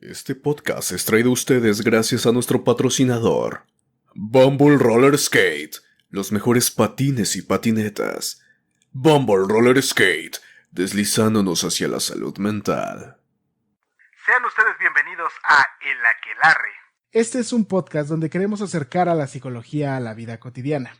Este podcast es traído a ustedes gracias a nuestro patrocinador, Bumble Roller Skate, los mejores patines y patinetas. Bumble Roller Skate, deslizándonos hacia la salud mental. Sean ustedes bienvenidos a El Aquelarre. Este es un podcast donde queremos acercar a la psicología a la vida cotidiana.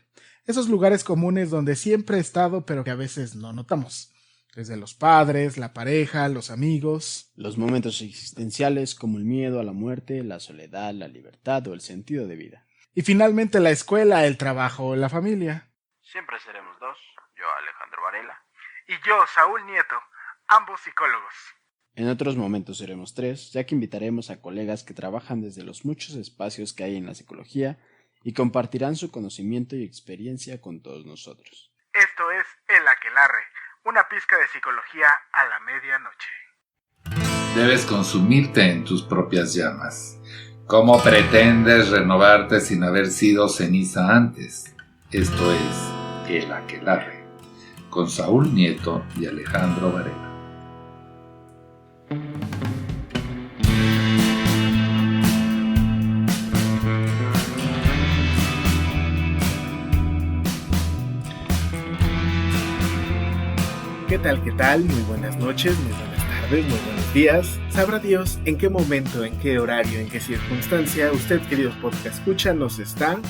Esos lugares comunes donde siempre he estado pero que a veces no notamos. Desde los padres, la pareja, los amigos. Los momentos existenciales como el miedo a la muerte, la soledad, la libertad o el sentido de vida. Y finalmente la escuela, el trabajo o la familia. Siempre seremos dos, yo Alejandro Varela y yo Saúl Nieto, ambos psicólogos. En otros momentos seremos tres, ya que invitaremos a colegas que trabajan desde los muchos espacios que hay en la psicología y compartirán su conocimiento y experiencia con todos nosotros. Esto es El Aquelarre, una pizca de psicología a la medianoche. Debes consumirte en tus propias llamas. ¿Cómo pretendes renovarte sin haber sido ceniza antes? Esto es El Aquelarre, con Saúl Nieto y Alejandro Varela. ¿Qué tal? ¿Qué tal? Muy buenas noches, muy buenas tardes, muy buenos días. Sabrá Dios en qué momento, en qué horario, en qué circunstancia usted, queridos podcast escucha, nos está,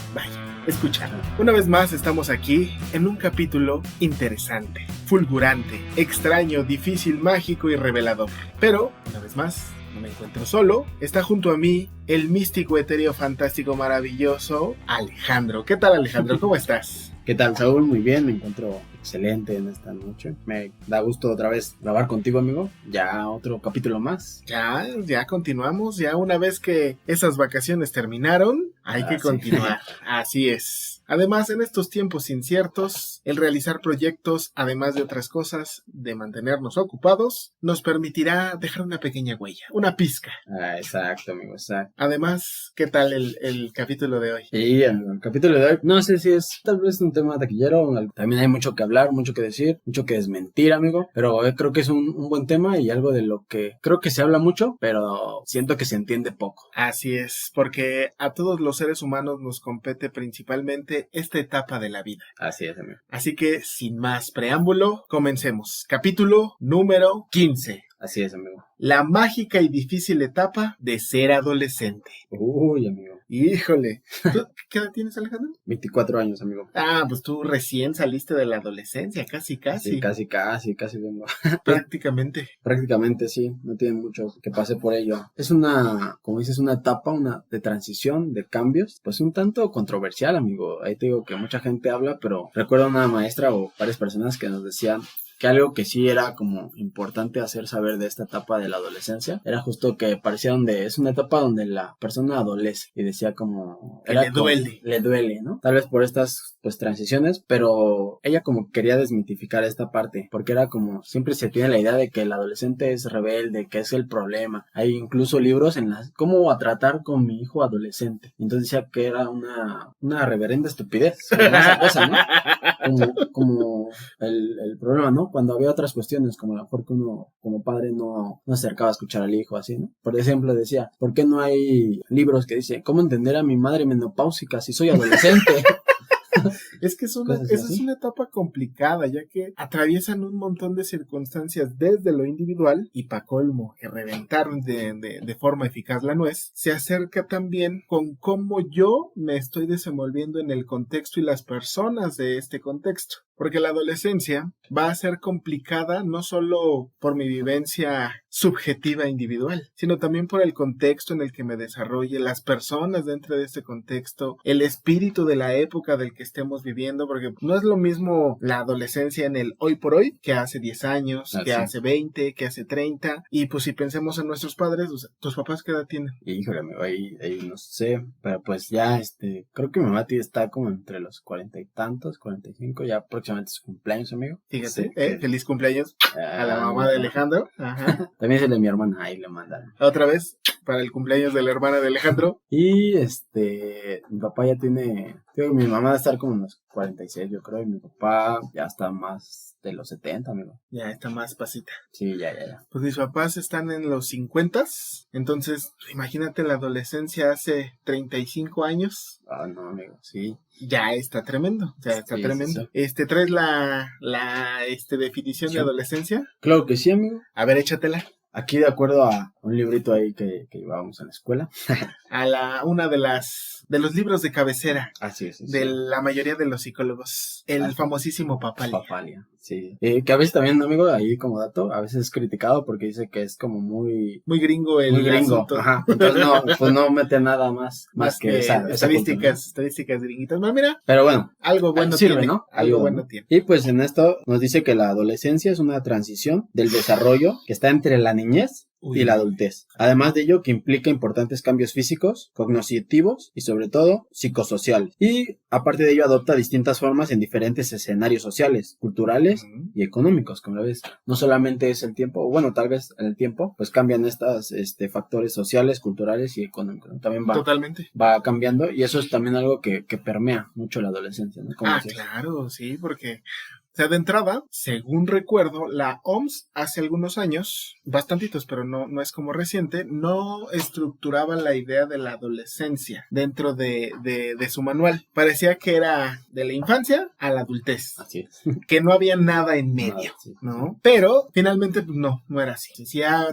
escuchando. Una vez más estamos aquí en un capítulo interesante, fulgurante, extraño, difícil, mágico y revelador. Pero, una vez más, no me encuentro solo. Está junto a mí el místico, etéreo, fantástico, maravilloso Alejandro. ¿Qué tal, Alejandro? ¿Cómo estás? ¿Qué tal, Saúl? Muy bien, me encuentro excelente en esta noche. Me da gusto otra vez grabar contigo, amigo. Ya otro capítulo más. Ya continuamos. Ya una vez que esas vacaciones terminaron, hay que continuar. Así es. Además, en estos tiempos inciertos, el realizar proyectos, además de otras cosas, de mantenernos ocupados, nos permitirá dejar una pequeña huella, una pizca. Exacto, amigo, exacto. Además, ¿qué tal el capítulo de hoy? Y el capítulo de hoy, no sé si es tal vez un tema taquillero, también hay mucho que hablar, mucho que decir, mucho que desmentir, amigo, pero creo que es un buen tema y algo de lo que creo que se habla mucho, pero siento que se entiende poco. Así es, porque a todos los seres humanos nos compete principalmente esta etapa de la vida. Así es, amigo. Así que, sin más preámbulo, comencemos. Capítulo número 15. Así es, amigo. La mágica y difícil etapa de ser adolescente. Uy, amigo. Híjole. ¿Tú qué edad tienes, Alejandro? 24 años, amigo. Ah, pues tú recién saliste de la adolescencia, casi. Sí, casi vengo. Prácticamente. Prácticamente, sí. No tiene mucho que pase por ello. Es una, como dices, una etapa, de transición, de cambios, pues un tanto controversial, amigo. Ahí te digo que mucha gente habla, pero recuerdo una maestra o varias personas que nos decían que algo que sí era como importante hacer saber de esta etapa de la adolescencia era justo que parecía es una etapa donde la persona adolece y decía como que le duele, ¿no? Tal vez por estas pues transiciones, pero ella como quería desmitificar esta parte, porque era como siempre se tiene la idea de que el adolescente es rebelde, que es el problema. Hay incluso libros en las cómo a tratar con mi hijo adolescente. Entonces decía que era una reverenda estupidez, esa cosa, ¿no? Como el problema, ¿no? Cuando había otras cuestiones, como a lo mejor que uno como padre no se acercaba a escuchar al hijo, así, ¿no? Por ejemplo, decía, ¿por qué no hay libros que dicen cómo entender a mi madre menopáusica si soy adolescente? Es que esa es una etapa complicada, ya que atraviesan un montón de circunstancias desde lo individual y pa' colmo, que reventar de forma eficaz la nuez, se acerca también con cómo yo me estoy desenvolviendo en el contexto y las personas de este contexto. Porque la adolescencia va a ser complicada no solo por mi vivencia subjetiva e individual, sino también por el contexto en el que me desarrolle, las personas dentro de este contexto, el espíritu de la época del que estemos viviendo, porque no es lo mismo la adolescencia en el hoy por hoy que hace 10 años, que hace 20, que hace 30, y pues si pensemos en nuestros padres, o sea, ¿tus papás qué edad tienen? Híjole, amigo, ahí no sé, pero pues ya, creo que mi mamá está como entre los 40 y tantos, 45, ya próximamente su cumpleaños, amigo. Fíjate, sí, feliz cumpleaños a la mamá de Alejandro. Ajá. También es el de mi hermana, ahí le mandan. ¿Otra vez? para el cumpleaños de la hermana de Alejandro. Y mi papá ya tiene, mi mamá va a estar como unos 46, yo creo, y mi papá ya está más de los 70, amigo. Ya está más pasita. Sí, ya. Pues mis papás están en los 50, entonces imagínate la adolescencia hace 35 años. Ah, no, amigo, sí. Ya está tremendo, tremendo. Sí. ¿Traes la definición de adolescencia? Claro que sí, amigo. A ver, échatela. Aquí de acuerdo a un librito ahí que llevábamos en la escuela. Una de los libros de cabecera. Así es. De la mayoría de los psicólogos. El famosísimo Papalia. Papalia, sí. Que a veces también, amigo, ahí como dato, a veces es criticado porque dice que es como muy gringo muy gringo. asunto. Ajá. Entonces no mete nada más que esa estadísticas gringuitas. Mira. Pero bueno. Algo bueno sirve, tiene, ¿no? Algo bueno tiene. Y pues en esto nos dice que la adolescencia es una transición del desarrollo que está entre la niñez y la adultez. Además de ello, que implica importantes cambios físicos, cognitivos y sobre todo psicosociales. Y aparte de ello, adopta distintas formas en diferentes escenarios sociales, culturales y económicos, como lo ves. No solamente es el tiempo, bueno, tal vez en el tiempo, pues cambian estos factores sociales, culturales y económicos, ¿no? También va cambiando, y eso es también algo que permea mucho la adolescencia, ¿no? Claro, sí, porque... O sea, de entrada, según recuerdo, la OMS hace algunos años, bastantitos, pero no es como reciente, no estructuraba la idea de la adolescencia dentro de su manual. Parecía que era de la infancia a la adultez. Así es. Que no había nada en medio, ¿no? Pero finalmente no era así.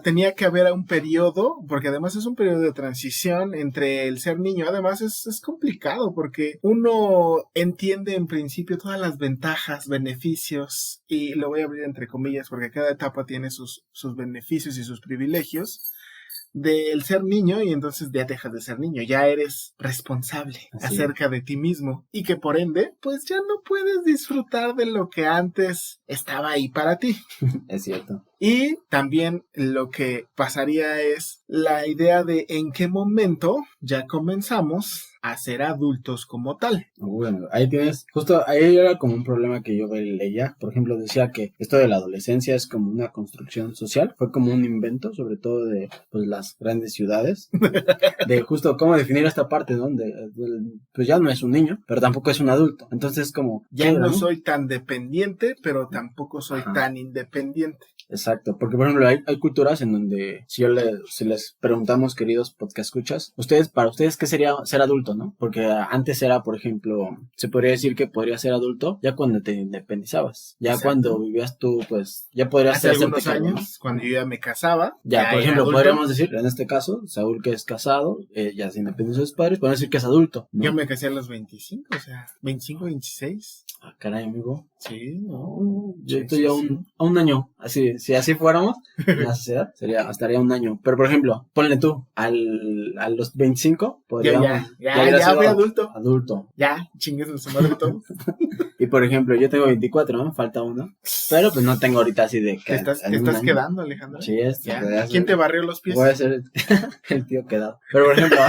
Tenía que haber un periodo, porque además es un periodo de transición entre el ser niño. Además es complicado porque uno entiende en principio todas las ventajas, beneficios, y lo voy a abrir entre comillas porque cada etapa tiene sus beneficios y sus privilegios del ser niño, y entonces ya dejas de ser niño, ya eres responsable acerca de ti mismo, y que por ende pues ya no puedes disfrutar de lo que antes estaba ahí para ti. Es cierto. Y también lo que pasaría es la idea de en qué momento ya comenzamos a ser adultos como tal. Bueno, ahí tienes, justo ahí era como un problema que yo leía. Por ejemplo, decía que esto de la adolescencia es como una construcción social, fue como un invento, sobre todo de pues las grandes ciudades, de justo cómo definir esta parte, ¿no? Pues ya no es un niño, pero tampoco es un adulto. Entonces como... Ya no soy tan dependiente, pero tampoco soy tan independiente. Exacto, porque por ejemplo hay culturas en donde si les preguntamos, queridos podcast escuchas, para ustedes ¿qué sería ser adulto, no? Porque antes era, por ejemplo, se podría decir que podría ser adulto ya cuando te independizabas, ya Exacto. Cuando vivías tú, pues ya podrías ser algunos años, ¿no? Cuando yo ya me casaba, ya por ejemplo podríamos decir, en este caso, Saúl que es casado, ya se independizó de sus padres, podemos decir que es adulto, ¿no? Yo me casé a los 25, o sea, 25, 26. Ah, caray, amigo. Sí, no. Yo estoy a un año, así, si así fuéramos, en la sociedad, estaría un año. Pero, por ejemplo, ponle tú, a los 25, podríamos... Ya fui adulto. Adulto. Ya, chingues en su madre todo. Y, por ejemplo, yo tengo 24, ¿no? Falta uno. Pero, pues, no tengo ahorita así de... ¿Te estás quedando, Alejandro? Sí, ¿Quién te barrió los pies? Voy a ser el tío quedado. Pero, por ejemplo...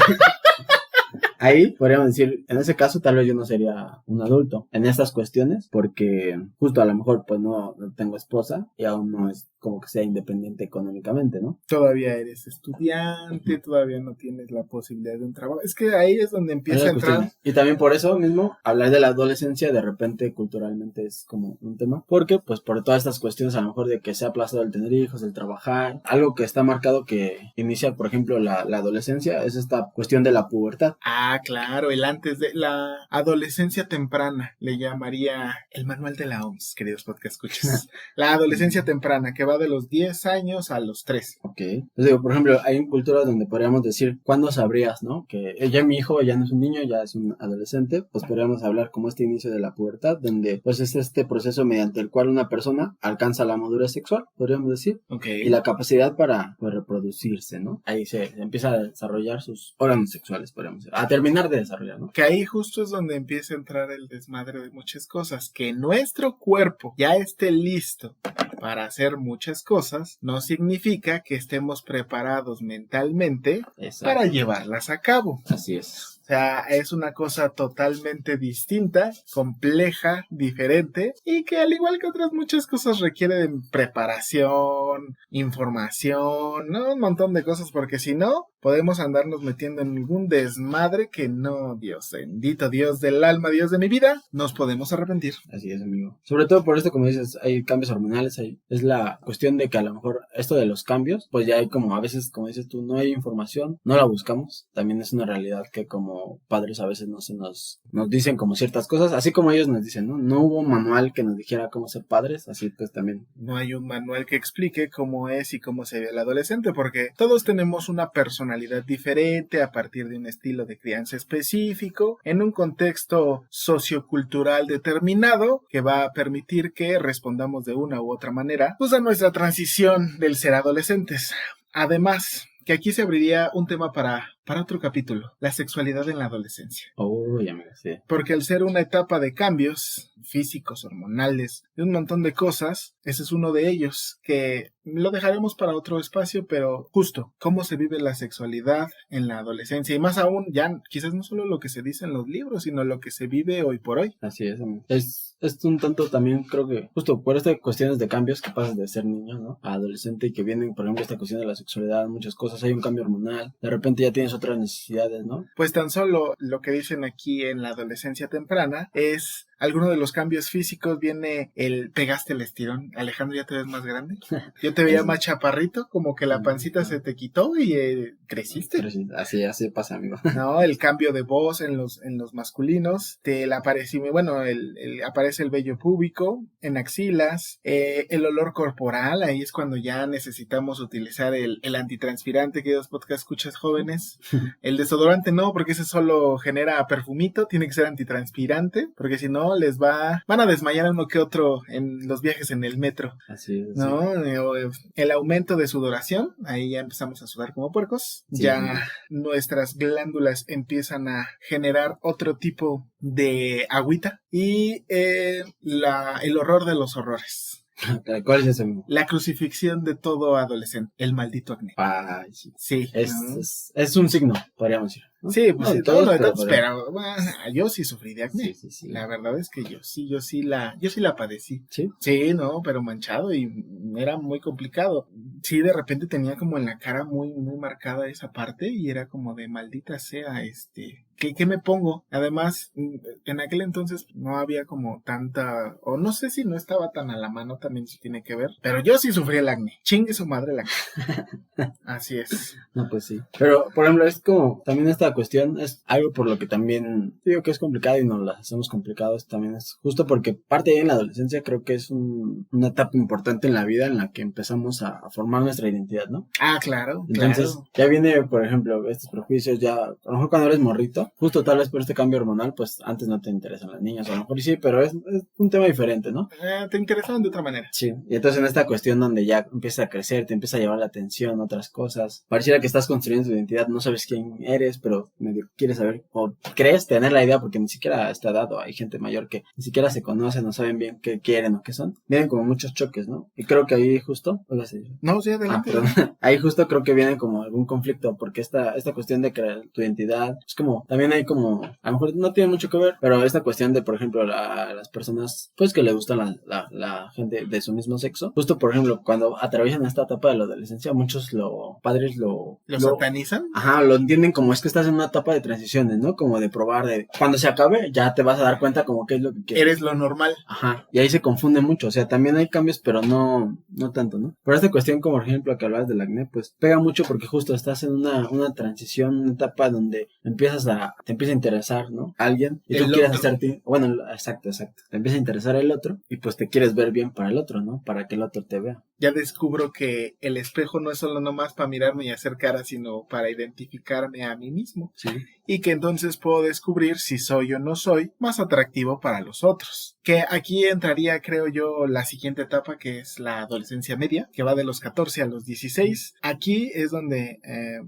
Ahí podríamos decir, en ese caso tal vez yo no sería un adulto en estas cuestiones, porque justo a lo mejor pues no tengo esposa y aún no es como que sea independiente económicamente, ¿no? Todavía eres estudiante, todavía no tienes la posibilidad de un trabajo. Es que ahí es donde empieza a entrar. Y también por eso mismo, hablar de la adolescencia de repente culturalmente es como un tema, porque pues por todas estas cuestiones a lo mejor de que se ha aplazado el tener hijos, el trabajar, algo que está marcado que inicia, por ejemplo, la adolescencia es esta cuestión de la pubertad. Ah, claro, el antes de la adolescencia temprana, le llamaría el manual de la OMS, queridos podcast escuchas. La adolescencia temprana, que va de los 10 años a los 13. Ok. Entonces digo, por ejemplo, hay culturas donde podríamos decir, ¿cuándo sabrías, no? Que ya mi hijo ya no es un niño, ya es un adolescente, pues podríamos hablar como este inicio de la pubertad, donde pues es este proceso mediante el cual una persona alcanza la madurez sexual, podríamos decir. Ok. Y la capacidad para pues, reproducirse, ¿no? Ahí se empieza a desarrollar sus órganos sexuales, podríamos decir. A terminar de desarrollar, ¿no? Que ahí justo es donde empieza a entrar el desmadre de muchas cosas. Que nuestro cuerpo ya esté listo para hacer muchas cosas, no significa que estemos preparados mentalmente para llevarlas a cabo. Así es. sea, es una cosa totalmente distinta, compleja, diferente, y que al igual que otras muchas cosas requiere de preparación, información, ¿no? Un montón de cosas, porque si no, podemos andarnos metiendo en ningún desmadre que no, Dios bendito, Dios del alma, Dios de mi vida, nos podemos arrepentir. Así es, amigo. Sobre todo por esto, como dices, hay cambios hormonales, es la cuestión de que a lo mejor esto de los cambios, pues ya hay como a veces, como dices tú, no hay información, no la buscamos. También es una realidad que como padres a veces nos dicen como ciertas cosas, así como ellos nos dicen, ¿no? No hubo un manual que nos dijera cómo ser padres, así pues también. No hay un manual que explique cómo es y cómo se ve el adolescente, porque todos tenemos una personalidad diferente a partir de un estilo de crianza específico, en un contexto sociocultural determinado que va a permitir que respondamos de una u otra manera pues a nuestra transición del ser adolescentes. Además, que aquí se abriría un tema para otro capítulo, la sexualidad en la adolescencia. Oh, ya me sé. Porque al ser una etapa de cambios físicos, hormonales, de un montón de cosas, ese es uno de ellos, que lo dejaremos para otro espacio, pero justo, cómo se vive la sexualidad en la adolescencia, y más aún, ya quizás no solo lo que se dice en los libros, sino lo que se vive hoy por hoy. Así es, amigo. Es un tanto también, creo que, justo por estas cuestiones de cambios que pasas de ser niño, ¿no? A adolescente, y que vienen, por ejemplo, esta cuestión de la sexualidad, muchas cosas, hay un cambio hormonal, de repente ya tienes otras necesidades, ¿no? Pues tan solo lo que dicen aquí en la adolescencia temprana es alguno de los cambios físicos. Viene el pegaste el estirón. Alejandro, ¿ya te ves más grande? Yo te veía más chaparrito, como que la pancita se te quitó y creciste. Así pasa, amigo. No, el cambio de voz en los masculinos, aparece el vello púbico en axilas, el olor corporal, ahí es cuando ya necesitamos utilizar el antitranspirante, queridos podcast escuchas jóvenes. El desodorante no, porque ese solo genera perfumito, tiene que ser antitranspirante, porque si no van a desmayar a uno que otro en los viajes en el metro. Así es. ¿No? El aumento de sudoración, ahí ya empezamos a sudar como puercos, sí. Ya nuestras glándulas empiezan a generar otro tipo de agüita, y el horror de los horrores. ¿Cuál es ese? La crucifixión de todo adolescente, el maldito acné. Ay, sí. Sí. Es un signo, podríamos decir, ¿no? Sí, pues no, sí, todos, pero bueno, yo sí sufrí de acné. Sí. La verdad es que yo sí la padecí. Sí. Sí, no, pero manchado, y era muy complicado. Sí, de repente tenía como en la cara muy, muy marcada esa parte, y era como de maldita sea, ¿qué me pongo? Además, en aquel entonces no había como tanta, o no sé si no estaba tan a la mano, también sí tiene que ver, pero yo sí sufrí el acné. Chingue su madre el acné. Así es. No, pues sí. Pero, por ejemplo, es como, también esta cuestión es algo por lo que también digo que es complicado y nos las hacemos complicados. También es justo porque parte de en la adolescencia creo que es una etapa importante en la vida en la que empezamos a formar nuestra identidad, ¿no? Ah, claro. Entonces, claro. Ya viene, por ejemplo, estos prejuicios ya, a lo mejor cuando eres morrito, justo tal vez por este cambio hormonal, pues antes no te interesan las niñas, a lo mejor sí, pero es un tema diferente, ¿no? Te interesaban de otra manera. Sí, y entonces en esta cuestión donde ya empieza a crecer, te empieza a llevar la atención, otras cosas, pareciera que estás construyendo tu identidad, no sabes quién eres, pero medio quieres saber, o crees tener la idea, porque ni siquiera está dado, hay gente mayor que ni siquiera se conoce, no saben bien qué quieren o qué son, vienen como muchos choques, ¿no? Y creo que ahí justo, no, sí, adelante. Ahí justo creo que viene como algún conflicto, porque esta cuestión de crear tu identidad, es como, también hay como, a lo mejor no tiene mucho que ver, pero esta cuestión de, por ejemplo, las personas, pues que le gustan la gente de su mismo sexo, justo por ejemplo, cuando atraviesan esta etapa de la adolescencia, muchos padres lo satanizan. Ajá, lo entienden como es que estás en una etapa de transiciones, ¿no? Como de probar, cuando se acabe, ya te vas a dar cuenta como que es lo que quieres. Eres lo normal. Ajá, y ahí se confunde mucho, o sea, también hay cambios, pero no tanto, ¿no? Pero esta cuestión, como por ejemplo, que hablabas del acné, pues pega mucho porque justo estás en una transición, una etapa donde te empieza a interesar, ¿no? Alguien, y tú quieres hacerte, bueno, exacto, te empieza a interesar el otro, y pues te quieres ver bien para el otro, ¿no? Para que el otro te vea. Ya descubro que el espejo no es solo nomás para mirarme y hacer cara, sino para identificarme a mí mismo. Sí. Y que entonces puedo descubrir si soy o no soy más atractivo para los otros. Que aquí entraría, creo yo, la siguiente etapa, que es la adolescencia media, que va de los 14 a los 16. Aquí es donde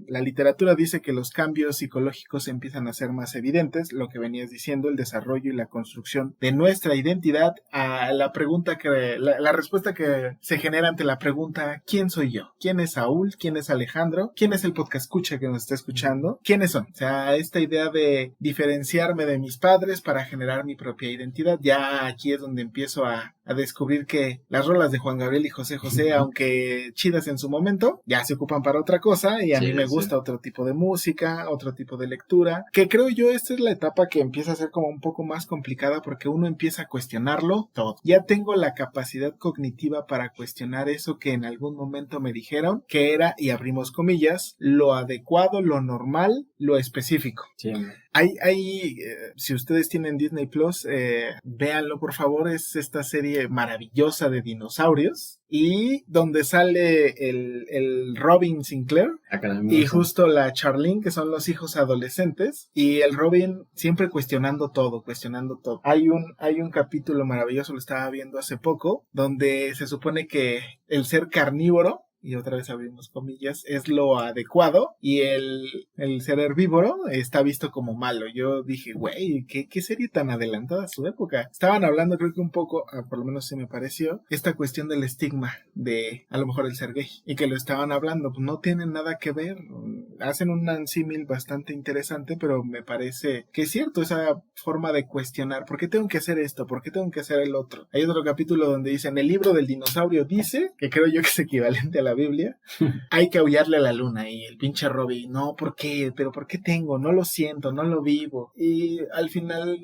la literatura dice que los cambios psicológicos empiezan a ser más evidentes, lo que venías diciendo, el desarrollo y la construcción de nuestra identidad, a la pregunta la respuesta que se genera ante la pregunta, ¿quién soy yo? ¿Quién es Saúl? ¿Quién es Alejandro? ¿Quién es el podcast escucha que nos está escuchando? ¿Quiénes son? O sea, esta idea de diferenciarme de mis padres para generar mi propia identidad. Ya aquí es donde empiezo a descubrir que las rolas de Juan Gabriel y José José, aunque chidas en su momento, ya se ocupan para otra cosa y a mí me gusta otro tipo de música, otro tipo de lectura, que creo yo esta es la etapa que empieza a ser como un poco más complicada porque uno empieza a cuestionarlo todo. Ya tengo la capacidad cognitiva para cuestionar eso que en algún momento me dijeron que era, y abrimos comillas, lo adecuado, lo normal, lo específico. Sí. Si ustedes tienen Disney Plus, véanlo por favor, es esta serie maravillosa de dinosaurios y donde sale el Robin Sinclair y justo la Charlene, que son los hijos adolescentes, y el Robin siempre cuestionando todo. Hay un capítulo maravilloso, lo estaba viendo hace poco, donde se supone que el ser carnívoro, y otra vez abrimos comillas, es lo adecuado y el ser herbívoro está visto como malo. Yo dije, güey, ¿qué serie tan adelantada a su época? Estaban hablando, creo que un poco, por lo menos se me pareció, esta cuestión del estigma de a lo mejor el ser gay, y que lo estaban hablando, pues no tienen nada que ver, hacen un símil bastante interesante, pero me parece que es cierto esa forma de cuestionar, ¿por qué tengo que hacer esto? ¿Por qué tengo que hacer el otro? Hay otro capítulo donde dicen, el libro del dinosaurio dice, que creo yo que es equivalente a la Biblia, hay que aullarle a la luna, y el pinche Robbie, no, ¿por qué? ¿Pero por qué tengo? No lo siento, no lo vivo. Y al final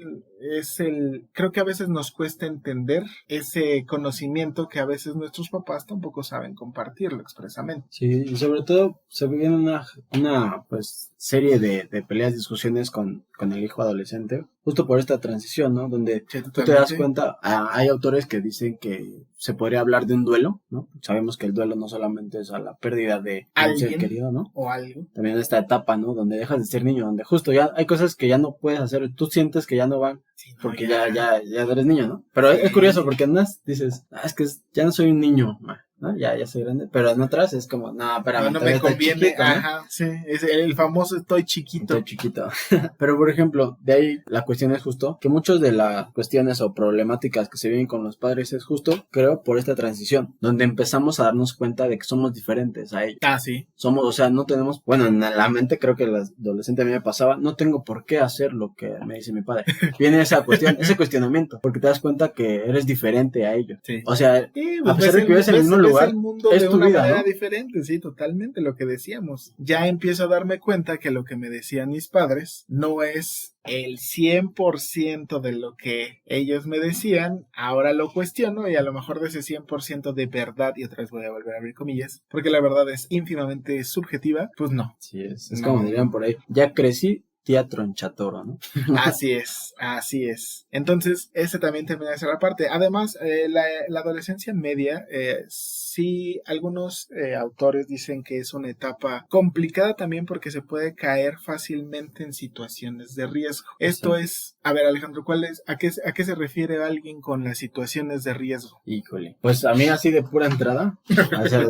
creo que a veces nos cuesta entender ese conocimiento que a veces nuestros papás tampoco saben compartirlo expresamente. Sí, y sobre todo se viene una pues serie de peleas, discusiones con el hijo adolescente, justo por esta transición, ¿no? Donde tú te das cuenta, hay autores que dicen que se podría hablar de un duelo, ¿no? Sabemos que el duelo no solamente es a la pérdida de un ser querido, ¿no? O algo. También esta etapa, ¿no? Donde dejas de ser niño, donde justo ya hay cosas que ya no puedes hacer, tú sientes que ya no van, sí, no, porque ya eres niño, ¿no? Pero es curioso porque en unas dices, es que ya no soy un niño, ¿no? Ya soy grande, pero en otras es como, no, espérame, no me conviene, chiquito, ¿no? Ajá, sí, es el famoso estoy chiquito. Pero por ejemplo, de ahí la cuestión es justo que muchas de las cuestiones o problemáticas que se viven con los padres es justo, creo, por esta transición, donde empezamos a darnos cuenta de que somos diferentes a ellos. Sí. Somos, o sea, no tenemos, bueno, en la mente creo que el adolescente a mí me pasaba, no tengo por qué hacer lo que me dice mi padre. Viene esa cuestión, ese cuestionamiento, porque te das cuenta que eres diferente a ellos. Sí. O sea, a pesar de que vives en el mismo lugar, el mundo es de tu una vida, manera ¿no? diferente, sí, totalmente lo que decíamos. Ya empiezo a darme cuenta que lo que me decían mis padres no es el 100% de lo que ellos me decían, ahora lo cuestiono y a lo mejor de ese 100% de verdad, y otra vez voy a volver a abrir comillas, porque la verdad es ínfimamente subjetiva, pues no. Sí, es como dirían por ahí, ya crecí, tía tronchatoro, ¿no? Así es. Entonces, ese también termina de ser la parte. Además, la adolescencia media, sí, algunos autores dicen que es una etapa complicada también porque se puede caer fácilmente en situaciones de riesgo. Esto es, a ver, Alejandro, ¿a qué se refiere alguien con las situaciones de riesgo? Híjole, pues a mí así de pura entrada, o sea,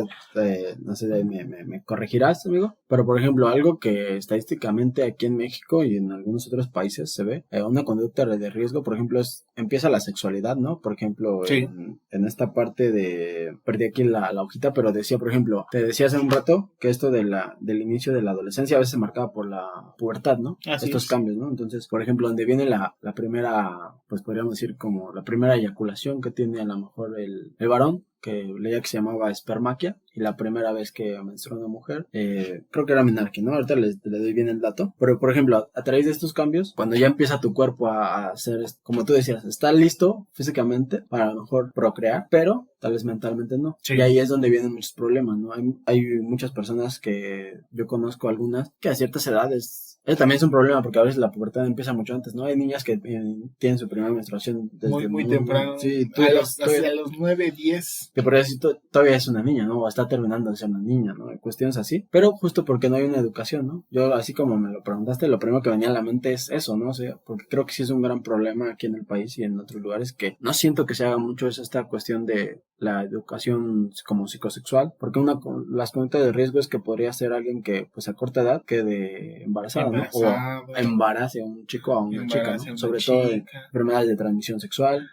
no sé, me corregirás, amigo, pero por ejemplo, algo que estadísticamente aquí en México y en algunos otros países se ve, una conducta de riesgo, por ejemplo, empieza la sexualidad, ¿no? Por ejemplo, sí. En esta parte perdí aquí la hojita, pero decía, por ejemplo, te decía hace un rato que esto del inicio de la adolescencia a veces se marcaba por la pubertad, ¿no? Estos cambios, ¿no? Entonces, por ejemplo, donde viene la primera, pues podríamos decir como la primera eyaculación que tiene a lo mejor el varón, que leía que se llamaba espermaquia, y la primera vez que menstruó una mujer, creo que era menarquia, ¿no? Ahorita le doy bien el dato, pero por ejemplo, a través de estos cambios, cuando ya empieza tu cuerpo a hacer, como tú decías, está listo físicamente para a lo mejor procrear, pero tal vez mentalmente no. Sí. Y ahí es donde vienen muchos problemas, ¿no? Hay muchas personas que yo conozco, algunas, que a ciertas edades, también es un problema porque a veces la pubertad empieza mucho antes, ¿no? Hay niñas que tienen su primera menstruación desde muy temprano. Sí, hacia los 9, 10. Que por eso todavía es una niña, ¿no? O está terminando de ser una niña, ¿no? Hay cuestiones así. Pero justo porque no hay una educación, ¿no? Yo, así como me lo preguntaste, lo primero que venía a la mente es eso, ¿no? O sea, porque creo que sí es un gran problema aquí en el país y en otros lugares que no siento que se haga mucho esta cuestión de la educación como psicosexual, porque las conductas de riesgo es que podría ser alguien que pues a corta edad quede embarazada, ¿no? O embarace a un chico o a una chica, ¿no? Sobre todo de enfermedades de transmisión sexual.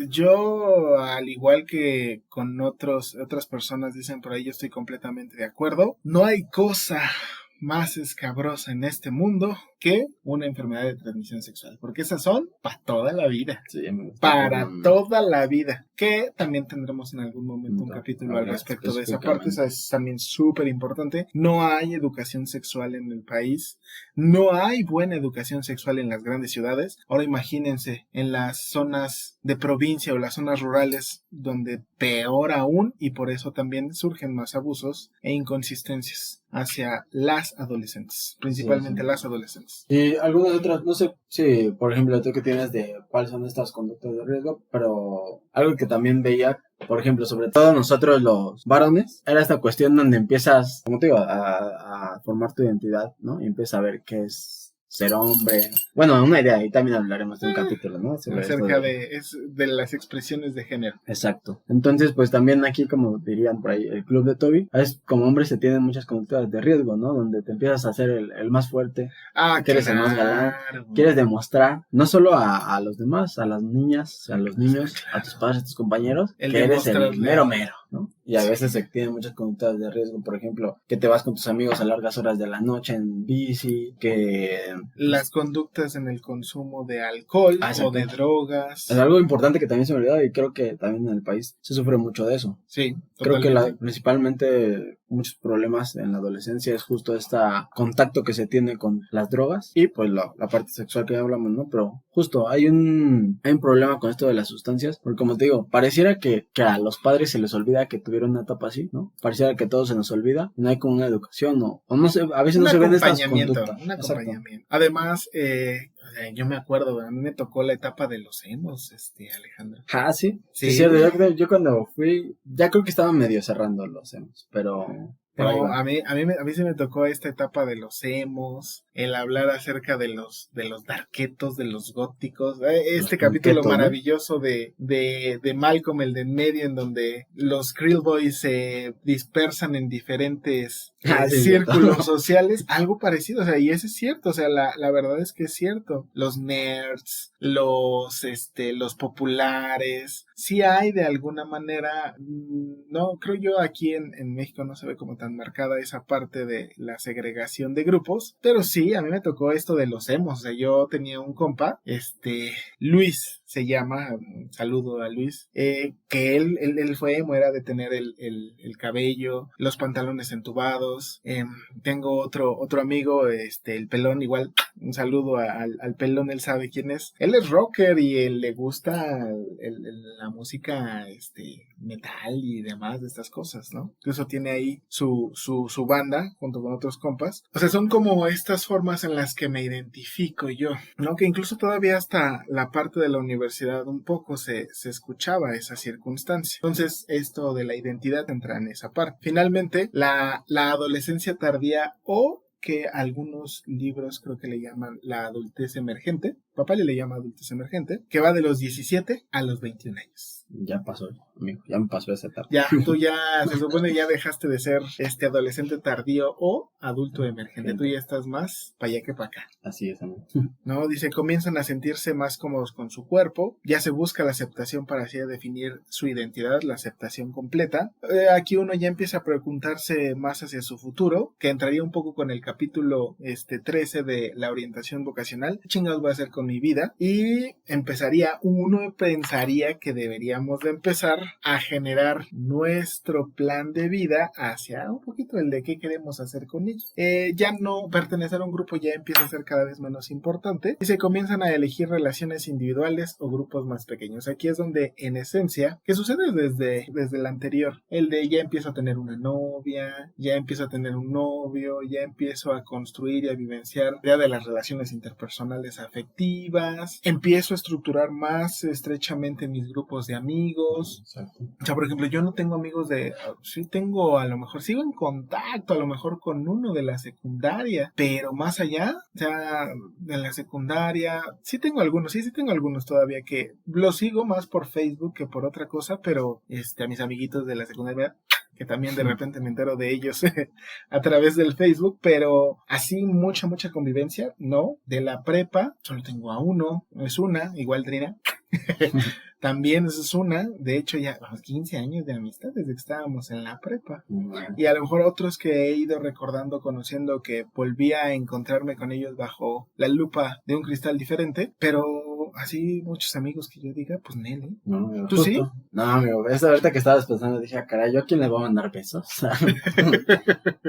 Yo, al igual que con otras personas dicen por ahí, yo estoy completamente de acuerdo. No hay cosa más escabrosa en este mundo que una enfermedad de transmisión sexual, porque esas son para toda la vida, Sí, para toda la vida, que también tendremos en algún momento un capítulo al respecto de esa parte. Esa es también súper importante. No hay educación sexual en el país, no hay buena educación sexual en las grandes ciudades. Ahora imagínense en las zonas de provincia o las zonas rurales, donde peor aún, y por eso también surgen más abusos e inconsistencias hacia las adolescentes, principalmente las adolescentes. Y algunas otras, no sé si, por ejemplo, tú que tienes de cuáles son estas conductas de riesgo, pero algo que también veía, por ejemplo, sobre todo nosotros los varones, era esta cuestión donde empiezas, como te digo, a formar tu identidad, ¿no? Y empiezas a ver qué es ser hombre. Bueno, una idea, y también hablaremos de un capítulo, ¿no? Sobre acerca de las expresiones de género. Exacto. Entonces, pues también aquí, como dirían por ahí, el club de Toby, es como hombre se tienen muchas conductas de riesgo, ¿no? Donde te empiezas a hacer el más fuerte, que eres el más galán, quieres demostrar, no solo a los demás, a las niñas, a los niños, a tus padres, a tus compañeros, que eres el mero, ¿no? Y a veces se tienen muchas conductas de riesgo, por ejemplo, que te vas con tus amigos a largas horas de la noche en bici, que... Las conductas en el consumo de alcohol o de drogas. Es algo importante que también se me olvidó, y creo que también en el país se sufre mucho de eso. Sí, creo que principalmente muchos problemas en la adolescencia es justo este contacto que se tiene con las drogas y pues la parte sexual que ya hablamos, ¿no? Pero justo hay un problema con esto de las sustancias, porque como te digo, pareciera que a los padres se les olvida que tuvieron una etapa así, ¿no? Pareciera que todo se nos olvida, no hay como una educación o no sé, a veces no se ven estas conductas. Un acompañamiento. Además, yo me acuerdo, a mí me tocó la etapa de los emos, Alejandro. Ah, sí. Sí, cierto. Yo cuando fui, ya creo que estaban medio cerrando los emos, pero a mí sí me tocó esta etapa de los emos, el hablar acerca de los darketos, de los góticos, este capítulo maravilloso, ¿no? de Malcolm, el de en medio, en donde los Krill Boys se dispersan en diferentes círculos sociales, algo parecido, o sea, y eso es cierto, o sea, la verdad es que es cierto. Los nerds, los populares, sí hay de alguna manera, no, creo yo aquí en México no se ve como tan marcada esa parte de la segregación de grupos, pero sí, a mí me tocó esto de los emos. O sea, yo tenía un compa, Luis se llama, un saludo a Luis, que él fue emo, era de tener el cabello, los pantalones entubados. Tengo otro amigo, el pelón, igual, un saludo al pelón, él sabe quién es. Él es rocker y él le gusta la música metal y demás de estas cosas, ¿no? Incluso tiene ahí su banda junto con otros compas. O sea, son como estas formas en las que me identifico yo, ¿no? Que incluso todavía hasta la parte de la universidad un poco se escuchaba esa circunstancia. Entonces, esto de la identidad entra en esa parte. Finalmente, la adolescencia tardía, o que algunos libros creo que le llaman la adultez emergente, papá le llama adultez emergente, que va de los 17 a los 21 años. Ya pasó, amigo, ya me pasó esa etapa. Ya, tú ya, se supone ya dejaste de ser adolescente tardío o adulto emergente, tú ya estás más para allá que para acá. Así es, amigo. No, dice, comienzan a sentirse más cómodos con su cuerpo, ya se busca la aceptación para así definir su identidad, la aceptación completa. Aquí uno ya empieza a preguntarse más hacia su futuro, que entraría un poco con el capítulo 13 de la orientación vocacional. ¿Qué chingados voy a hacer con mi vida? Y uno pensaría que deberíamos de empezar a generar nuestro plan de vida hacia un poquito el de qué queremos hacer con ello. Ya no pertenecer a un grupo ya empieza a ser cada vez menos importante y se comienzan a elegir relaciones individuales o grupos más pequeños. Aquí es donde, en esencia, que sucede desde el anterior, el de ya empiezo a tener una novia, ya empiezo a tener un novio, ya empiezo a construir y a vivenciar la idea de las relaciones interpersonales afectivas, empiezo a estructurar más estrechamente mis grupos de amigos. Exacto. O sea, por ejemplo, yo no tengo amigos sí tengo, a lo mejor sigo en contacto, a lo mejor con uno de la secundaria, pero más allá, o sea, de la secundaria, sí tengo algunos todavía que los sigo más por Facebook que por otra cosa, pero a mis amiguitos de la secundaria, que también de repente me entero de ellos a través del Facebook, pero así mucha convivencia, no. De la prepa, solo tengo a uno, no es una, igual Drina, También esa es una, de hecho ya 15 años de amistad desde que estábamos en la prepa. Y a lo mejor otros que he ido recordando, conociendo, que volví a encontrarme con ellos bajo la lupa de un cristal diferente, pero así muchos amigos que yo diga, pues Nelly. No, ¿Tú justo. sí? No, amigo, esta ahorita que estabas pensando dije, caray, ¿yo a quién le voy a mandar besos?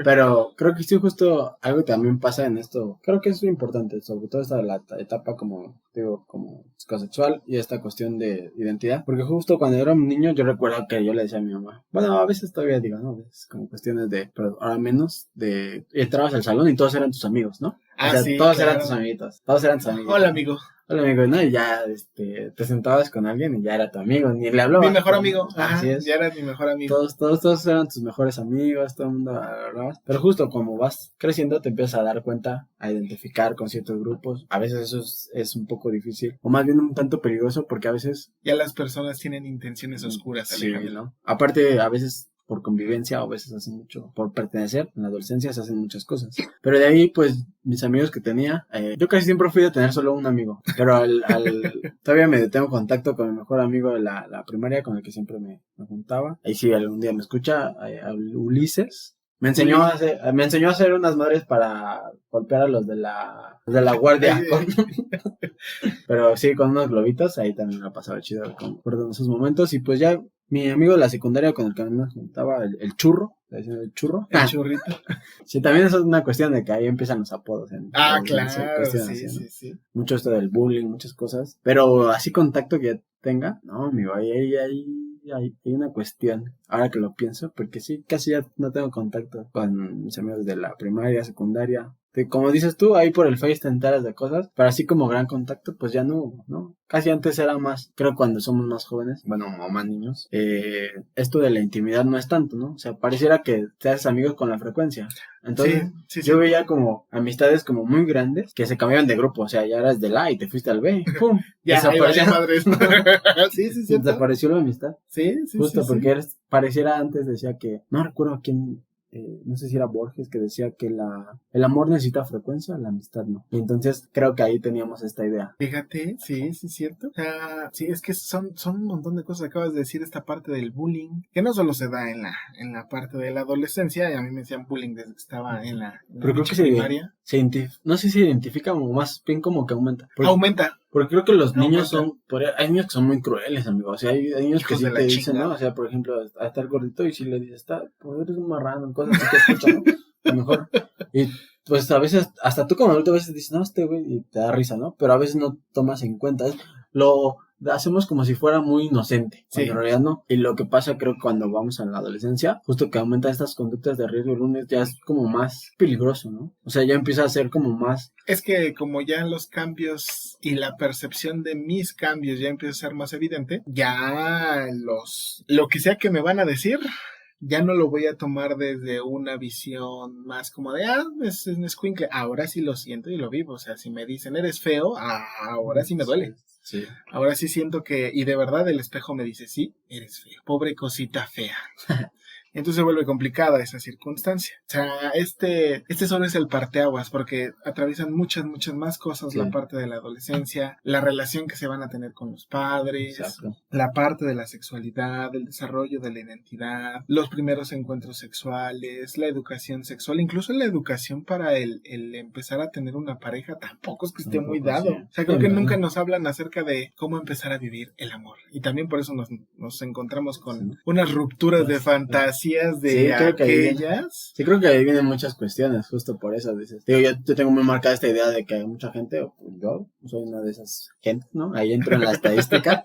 Pero creo que sí, justo algo que también pasa en esto, creo que es importante, sobre todo esta la etapa como, digo, como psicosexual y esta cuestión de identidad, porque justo cuando era un niño yo recuerdo que yo le decía a mi mamá, bueno, a veces todavía digo, no, es como cuestiones de, pero ahora menos de, entrabas al salón y todos eran tus amigos, ¿no? Ah, o sea, sí, todos claro. eran tus amiguitos, todos eran tus amigos. Hola, amigo. Hola, amigo, ¿no? Y ya, te sentabas con alguien y ya era tu amigo, ni le hablabas. Mi mejor amigo. Ajá, así es. ya eras mi mejor amigo. Todos eran tus mejores amigos, todo el mundo hablabas. Pero justo como vas creciendo te empiezas a dar cuenta, a identificar con ciertos grupos. A veces eso es un poco difícil, o más bien un tanto peligroso, porque a veces... Ya las personas tienen intenciones oscuras, Sí, Alejandro. ¿no? Aparte, a veces por convivencia o a veces hacen mucho, por pertenecer, en la adolescencia se hacen muchas cosas. Pero de ahí, pues, mis amigos que tenía, yo casi siempre fui de tener solo un amigo, pero todavía me tengo contacto con mi mejor amigo de la primaria, con el que siempre me juntaba. Ahí sí, algún día me escucha, a Ulises. Me enseñó a hacer unas madres para golpear a los de la guardia. Pero sí, con unos globitos, ahí también me pasaba chido recordando esos momentos. Y pues ya, mi amigo de la secundaria con el que me juntaba, el churro, le decían el churro. El churrito. Sí, también eso es una cuestión de que ahí empiezan los apodos. Claro, así, ¿no? sí. Mucho esto del bullying, muchas cosas. Pero así contacto que ya tenga, no, amigo, hay una cuestión, ahora que lo pienso, porque sí, casi ya no tengo contacto con mis amigos de la primaria, secundaria. Como dices tú, ahí por el Face te enteras de cosas, pero así como gran contacto, pues ya no, ¿no? Casi antes era más, creo cuando somos más jóvenes, bueno, o más niños, esto de la intimidad no es tanto, ¿no? O sea, pareciera que te haces amigos con la frecuencia. Entonces, sí, yo veía como amistades como muy grandes que se cambiaban de grupo, o sea, ya eras del A y te fuiste al B, ¡pum! Ya, desapareció. madres. Sí, cierto. Desapareció la amistad. Sí. Justo porque pareciera antes decía que, no recuerdo a quién, no sé si era Borges, que decía que el amor necesita frecuencia, la amistad no. Y entonces creo que ahí teníamos esta idea. Fíjate, sí, es cierto. O sea, sí, es que son un montón de cosas. Acabas de decir esta parte del bullying, que no solo se da en la parte de la adolescencia, y a mí me decían bullying desde que estaba en la Pero creo que primaria. No sé si se identifica o más bien como que aumenta. Aumenta. Porque creo que los niños hay niños que son muy crueles, amigo. O sea, hay niños Hijos que sí de la te dicen, chingada. ¿no? O sea, por ejemplo, a estar gordito y si le dices, pues eres un marrano, cosas así que escuchan, ¿no? A lo mejor. Y pues a veces, hasta tú como adulto a veces dices, no, güey, y te da risa, ¿no? Pero a veces no tomas en cuenta. Lo hacemos como si fuera muy inocente, Sí. en realidad no. Y lo que pasa, creo que cuando vamos a la adolescencia, justo que aumentan estas conductas de riesgo, el lunes ya es como más peligroso, ¿no? O sea, ya empieza a ser como más... Es que como ya los cambios y la percepción de mis cambios ya empieza a ser más evidente, ya lo que sea que me van a decir, ya no lo voy a tomar desde una visión más como de, es un escuincle. Ahora sí lo siento y lo vivo. O sea, si me dicen, eres feo, ahora sí me duele. Sí. Ahora sí siento que, y de verdad el espejo me dice, sí, eres feo. Pobre cosita fea. Entonces se vuelve complicada esa circunstancia. O sea, este solo es el parteaguas, porque atraviesan muchas más cosas, Sí. la parte de la adolescencia, la relación que se van a tener con los padres, Exacto. la parte de la sexualidad, el desarrollo de la identidad, los primeros encuentros sexuales, la educación sexual, incluso la educación para el empezar a tener una pareja tampoco es que esté muy dado. Sí. O sea, creo Sí, que ¿verdad? nunca nos hablan acerca de cómo empezar a vivir el amor. Y también por eso nos encontramos con unas rupturas de fantasías de Sí, creo que ahí aquellas. Sí, creo que ahí vienen muchas cuestiones, justo por eso dices. Digo, yo tengo muy marcada esta idea de que hay mucha gente, o yo soy una de esas gentes, ¿no? Ahí entro en la estadística,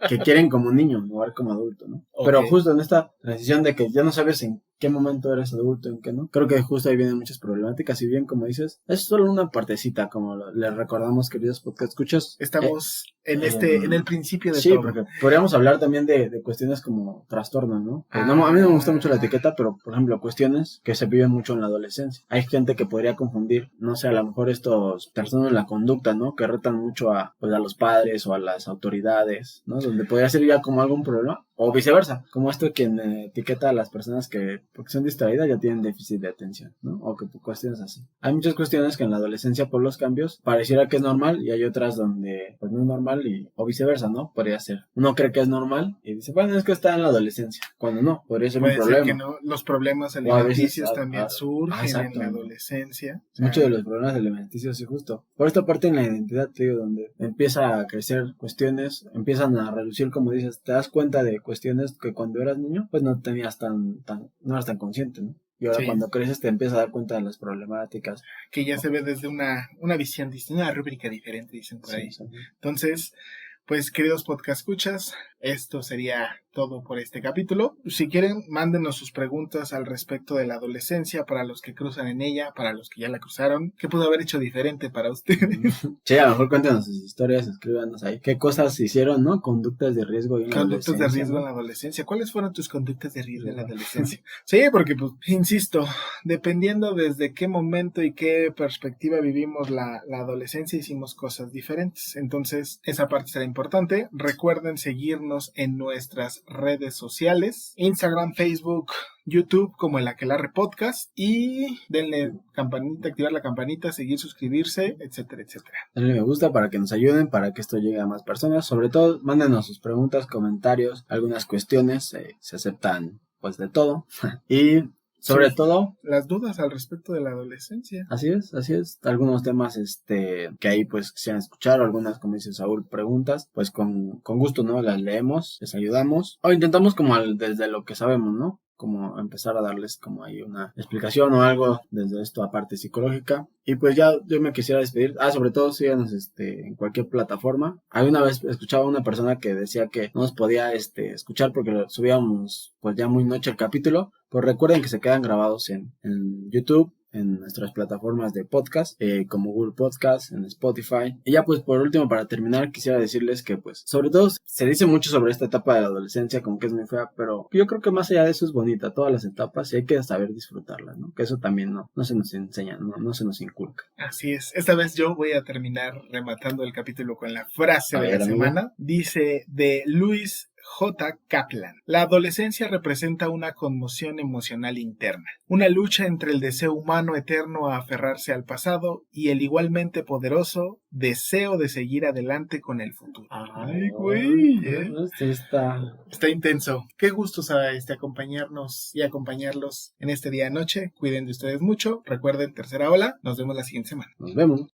que quieren como niño, jugar como adulto, ¿no? Ok. Pero justo en esta transición de que ya no sabes en qué momento eres adulto, en qué no. Creo que justo ahí vienen muchas problemáticas, y bien, como dices, es solo una partecita, como les recordamos, queridos podcast escuchas. Estamos en el principio de Sí, todo. porque podríamos hablar también de cuestiones como trastornos, ¿no? Pues a mí no me gusta mucho la etiqueta, pero por ejemplo, cuestiones que se viven mucho en la adolescencia. Hay gente que podría confundir, no sé, a lo mejor estos trastornos de la conducta, ¿no? Que retan mucho a los padres o a las autoridades, ¿no? Donde podría ser ya como algún problema, o viceversa, como esto quien etiqueta a las personas que porque son distraídas ya tienen déficit de atención, ¿no? O que cuestiones así. Hay muchas cuestiones que en la adolescencia por los cambios pareciera que es normal y hay otras donde pues no es normal o viceversa, ¿no? Podría ser. Uno cree que es normal y dice, bueno, es que está en la adolescencia, cuando no, podría ser un problema. Que no, los problemas alimenticios también surgen en la adolescencia. Muchos de los problemas alimenticios, sí, justo. Por esta parte en la identidad, te digo, donde empieza a crecer cuestiones, empiezan a reducir, como dices, te das cuenta de cuestiones que cuando eras niño, pues no tenías no eras tan consciente, ¿no? Y ahora cuando creces te empiezas a dar cuenta de las problemáticas. Que ya se ve desde una visión distinta, una rúbrica diferente, dicen por ahí. Sí. Entonces, pues queridos podcast escuchas, esto sería todo por este capítulo. Si quieren, mándenos sus preguntas al respecto de la adolescencia, para los que cruzan en ella, para los que ya la cruzaron. ¿Qué pudo haber hecho diferente para ustedes? Sí, a lo mejor cuéntenos sus historias, escríbanos ahí. ¿Qué cosas hicieron, no? Conductas de riesgo en la adolescencia. Conductas de riesgo en la adolescencia. ¿Cuáles fueron tus conductas de riesgo en la adolescencia? Sí, porque, pues, insisto, dependiendo desde qué momento y qué perspectiva vivimos la adolescencia, hicimos cosas diferentes. Entonces, esa parte será importante. Recuerden seguirnos en nuestras redes sociales, Instagram, Facebook, YouTube, como el Aquelarre Podcast, y denle campanita, activar la campanita, seguir, suscribirse, etcétera, etcétera. Denle me gusta para que nos ayuden, para que esto llegue a más personas. Sobre todo, mándenos sus preguntas, comentarios, algunas cuestiones, se aceptan pues de todo. Y sobre todo las dudas al respecto de la adolescencia. Así es. Algunos temas que ahí pues quisieran escuchar, o algunas, como dice Saúl, preguntas, pues con gusto, ¿no? Las leemos, les ayudamos, o intentamos como desde lo que sabemos, ¿no? Como empezar a darles como ahí una explicación o algo desde esto a parte psicológica. Y pues ya yo me quisiera despedir. Sobre todo síganos en cualquier plataforma. Una vez escuchaba a una persona que decía que no nos podía escuchar porque lo subíamos pues ya muy noche el capítulo. Pues recuerden que se quedan grabados en YouTube, en nuestras plataformas de podcast, como Google Podcast, en Spotify. Y ya pues por último, para terminar, quisiera decirles que pues sobre todo se dice mucho sobre esta etapa de la adolescencia como que es muy fea, pero yo creo que más allá de eso es bonita todas las etapas y hay que saber disfrutarlas, ¿no? Que eso también no se nos enseña, no se nos inculca. Así es. Esta vez yo voy a terminar rematando el capítulo con la frase de la semana. Dice de Luis J. Kaplan: la adolescencia representa una conmoción emocional interna, una lucha entre el deseo humano eterno a aferrarse al pasado y el igualmente poderoso deseo de seguir adelante con el futuro. Ay, güey, está intenso. Qué gusto acompañarnos y acompañarlos en este día de noche. Cuiden de ustedes mucho. Recuerden, tercera ola. Nos vemos la siguiente semana. Nos vemos.